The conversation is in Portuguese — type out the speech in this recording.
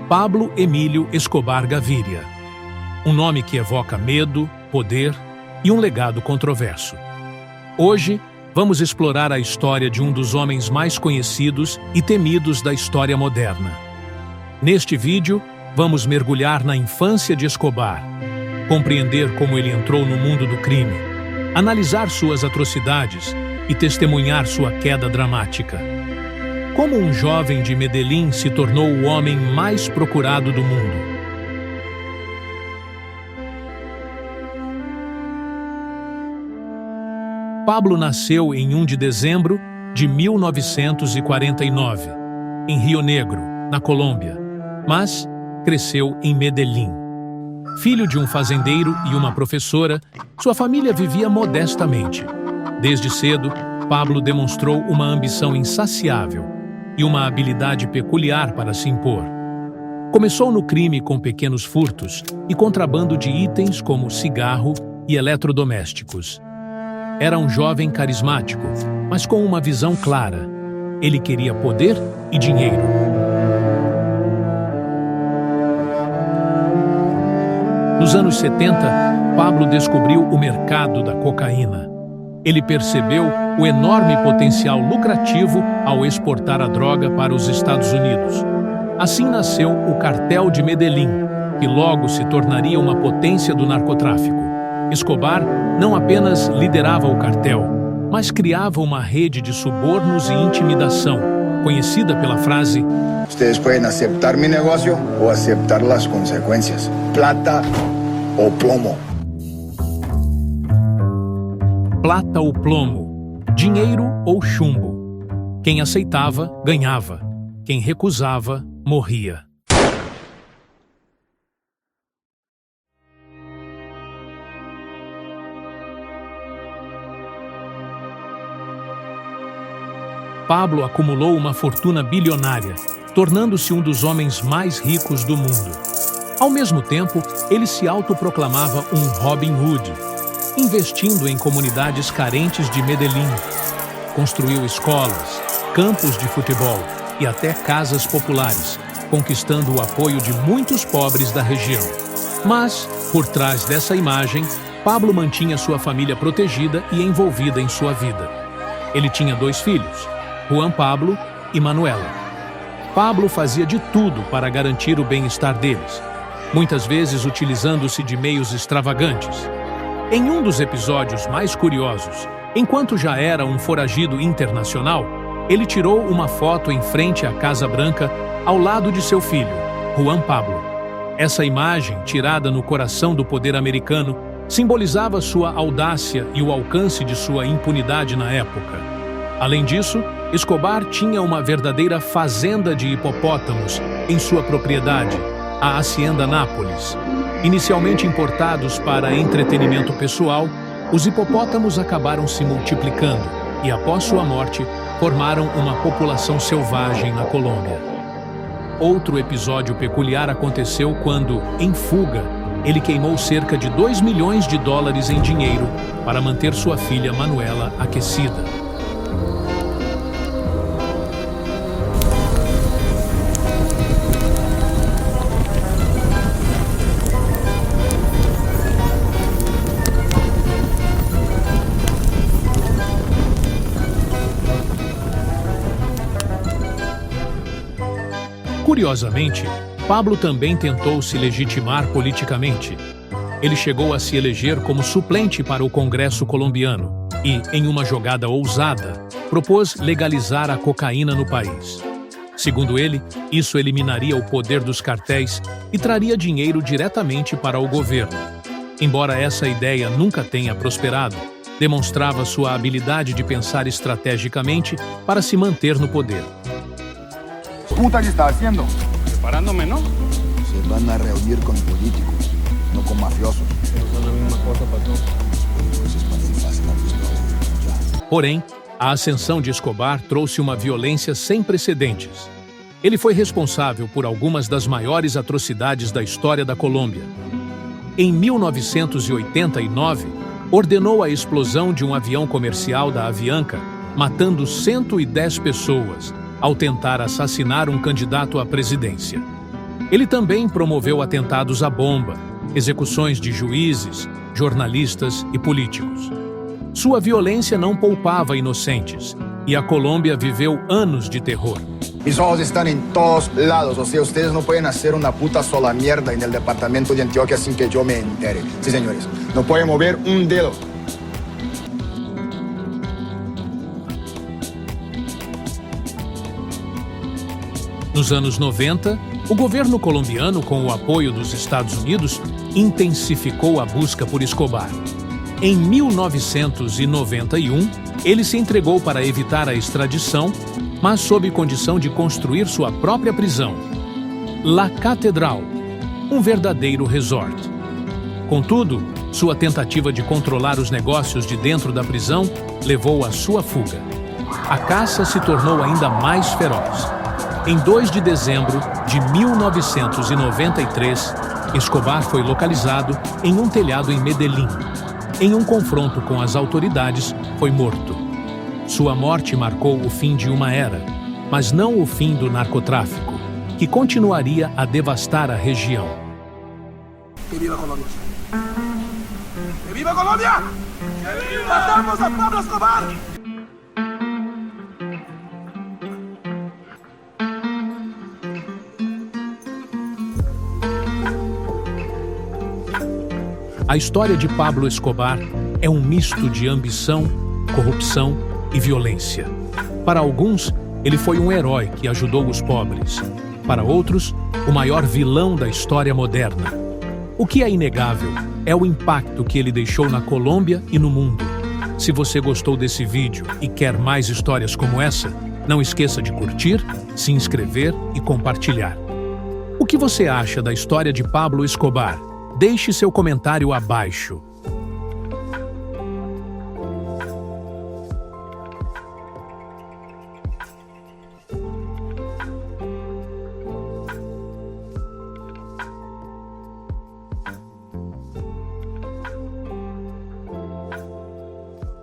Pablo Emílio Escobar Gaviria. Um nome que evoca medo, poder e um legado controverso. Hoje, vamos explorar a história de um dos homens mais conhecidos e temidos da história moderna. Neste vídeo, vamos mergulhar na infância de Escobar, compreender como ele entrou no mundo do crime, analisar suas atrocidades e testemunhar sua queda dramática. Como um jovem de Medellín se tornou o homem mais procurado do mundo. Pablo nasceu em 1 de dezembro de 1949, em Rio Negro, na Colômbia, mas cresceu em Medellín. Filho de um fazendeiro e uma professora, sua família vivia modestamente. Desde cedo, Pablo demonstrou uma ambição insaciável e uma habilidade peculiar para se impor. Começou no crime com pequenos furtos e contrabando de itens como cigarro e eletrodomésticos. Era um jovem carismático, mas com uma visão clara. Ele queria poder e dinheiro. Nos anos 70, Pablo descobriu o mercado da cocaína. Ele percebeu o enorme potencial lucrativo ao exportar a droga para os Estados Unidos. Assim nasceu o Cartel de Medellín, que logo se tornaria uma potência do narcotráfico. Escobar não apenas liderava o cartel, mas criava uma rede de subornos e intimidação, conhecida pela frase: "Ustedes pueden aceptar mi negocio o aceptar las consecuencias. Plata ou plomo." Plata ou plomo, dinheiro ou chumbo. Quem aceitava, ganhava. Quem recusava, morria. Pablo acumulou uma fortuna bilionária, tornando-se um dos homens mais ricos do mundo. Ao mesmo tempo, ele se autoproclamava um Robin Hood, investindo em comunidades carentes de Medellín. Construiu escolas, campos de futebol e até casas populares, conquistando o apoio de muitos pobres da região. Mas, por trás dessa imagem, Pablo mantinha sua família protegida e envolvida em sua vida. Ele tinha 2 filhos, Juan Pablo e Manuela. Pablo fazia de tudo para garantir o bem-estar deles, muitas vezes utilizando-se de meios extravagantes. Em um dos episódios mais curiosos, enquanto já era um foragido internacional, ele tirou uma foto em frente à Casa Branca ao lado de seu filho, Juan Pablo. Essa imagem, tirada no coração do poder americano, simbolizava sua audácia e o alcance de sua impunidade na época. Além disso, Escobar tinha uma verdadeira fazenda de hipopótamos em sua propriedade, a Hacienda Nápoles. Inicialmente importados para entretenimento pessoal, os hipopótamos acabaram se multiplicando e, após sua morte, formaram uma população selvagem na Colômbia. Outro episódio peculiar aconteceu quando, em fuga, ele queimou cerca de $2 milhões em dinheiro para manter sua filha Manuela aquecida. Curiosamente, Pablo também tentou se legitimar politicamente. Ele chegou a se eleger como suplente para o Congresso colombiano e, em uma jogada ousada, propôs legalizar a cocaína no país. Segundo ele, isso eliminaria o poder dos cartéis e traria dinheiro diretamente para o governo. Embora essa ideia nunca tenha prosperado, demonstrava sua habilidade de pensar estrategicamente para se manter no poder. Puta que está haciendo? Preparándome, ¿no? Se van a reunir con políticos, no con mafiosos. Son la misma cosa, patrón. Porém, a ascensão de Escobar trouxe uma violência sem precedentes. Ele foi responsável por algumas das maiores atrocidades da história da Colômbia. Em 1989, ordenou a explosão de um avião comercial da Avianca, matando 110 pessoas, ao tentar assassinar um candidato à presidência. Ele também promoveu atentados à bomba, execuções de juízes, jornalistas e políticos. Sua violência não poupava inocentes, e a Colômbia viveu anos de terror. Mis ojos están en todos lados, o sea, ustedes no pueden hacer una puta sola mierda en el departamento de Antioquia sin que yo me entere. Sí, señores, no pueden mover un dedo. Nos anos 90, o governo colombiano, com o apoio dos Estados Unidos, intensificou a busca por Escobar. Em 1991, ele se entregou para evitar a extradição, mas sob condição de construir sua própria prisão, La Catedral, um verdadeiro resort. Contudo, sua tentativa de controlar os negócios de dentro da prisão levou à sua fuga. A caça se tornou ainda mais feroz. Em 2 de dezembro de 1993, Escobar foi localizado em um telhado em Medellín. Em um confronto com as autoridades, foi morto. Sua morte marcou o fim de uma era, mas não o fim do narcotráfico, que continuaria a devastar a região. ¡Que viva Colombia! ¡Que viva Colombia! ¡Que viva! ¡Matamos a Pablo Escobar! A história de Pablo Escobar é um misto de ambição, corrupção e violência. Para alguns, ele foi um herói que ajudou os pobres. Para outros, o maior vilão da história moderna. O que é inegável é o impacto que ele deixou na Colômbia e no mundo. Se você gostou desse vídeo e quer mais histórias como essa, não esqueça de curtir, se inscrever e compartilhar. O que você acha da história de Pablo Escobar? Deixe seu comentário abaixo.